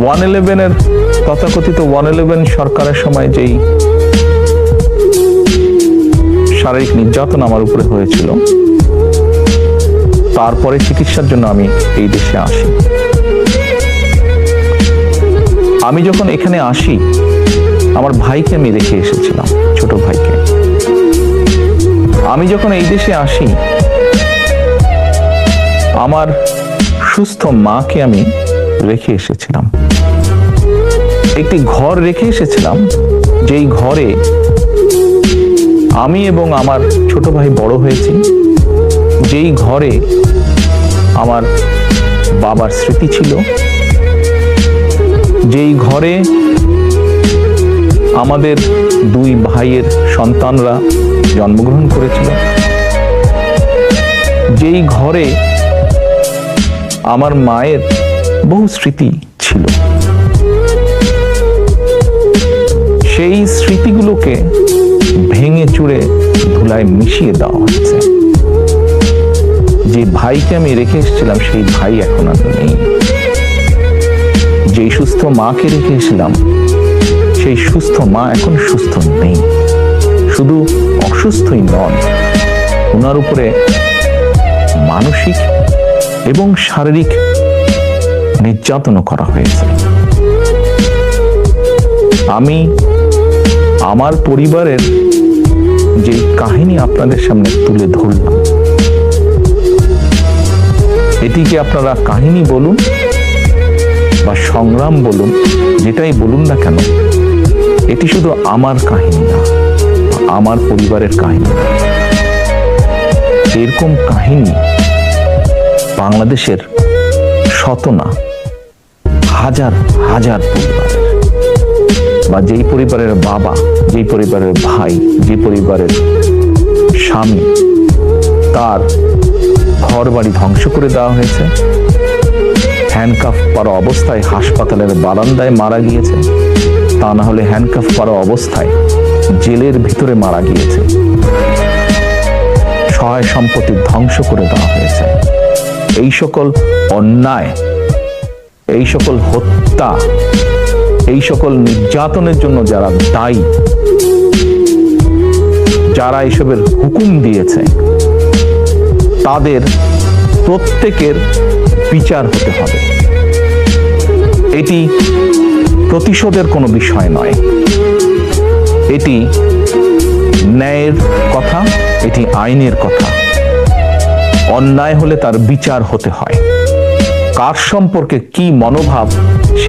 111 তথাকথিত 111 সরকারের সময় যেই শারীরিক নির্যাতন আমার উপরে হয়েছিল, তারপরে চিকিৎসার জন্য আমি এই দেশে আসি। আমি যখন এখানে আসি, আমার ভাইকে আমি রেখে এসেছিলাম, ছোট ভাইকে। আমি যখন এই দেশে আসি, আমার সুস্থ মাকে আমি রেখে এসেছিলাম। একটি ঘর রেখে এসেছিলাম, যেই ঘরে আমি এবং আমার ছোট ভাই বড় হয়েছি, যেই ঘরে আমার বাবার স্মৃতি ছিল, যেই ঘরে আমাদের দুই ভাইয়ের সন্তানরা জন্মগ্রহণ করেছিল, যেই ঘরে আমার মায়ের বহু স্মৃতি ছিল, সেই স্মৃতিগুলোকে ভেঙে চুরে ধুলায় মিশিয়ে দেওয়া হচ্ছে। যে ভাইকে আমি রেখে এসেছিলাম, সেই ভাই এখন আর নেই। যেই সুস্থ মাকে রেখে এসেছিলাম, সেই সুস্থ মা এখন সুস্থ নেই। শুধু অসুস্থই নন, ওনার উপরে মানসিক এবং শারীরিক নির্যাতনও করা হয়েছে। আমি আমার পরিবারের যে কাহিনী আপনাদের সামনে তুলে ধরলাম, এটিকে আপনারা কাহিনী বলুন বা সংগ্রাম বলুন, যেটাই বলুন না কেন, এটি শুধু আমার কাহিনী না, আমার পরিবারের কাহিনী না। এরকম কাহিনী বাংলাদেশের শত না হাজার হাজার পরিবারের, বা যেই পরিবারের বাবা, যেই পরিবারের ভাই, যে পরিবারের স্বামী, তার ঘর বাড়ি ধ্বংস করে দেওয়া হয়েছে, হ্যান্ডকাফ করা অবস্থায় হাসপাতালের বারান্দায় মারা গিয়েছে, তা না হলে হ্যান্ডকাফ করা অবস্থায় জেলের ভিতরে মারা গিয়েছে, সহায় সম্পত্তি ধ্বংস করে দেওয়া হয়েছে। এই সকল অন্যায়, এই সকল হত্যা, এই সকল নির্যাতনের জন্য যারা দায়ী, যারা এসবের হুকুম দিয়েছে, তাদের প্রত্যেকের বিচার হতে হবে। এটি প্রতিশোধের কোনো বিষয় নয়, এটি ন্যায়ের কথা, এটি আইনের কথা। অন্যায় হলে তার বিচার হতে হয়। কার সম্পর্কে কি মনোভাব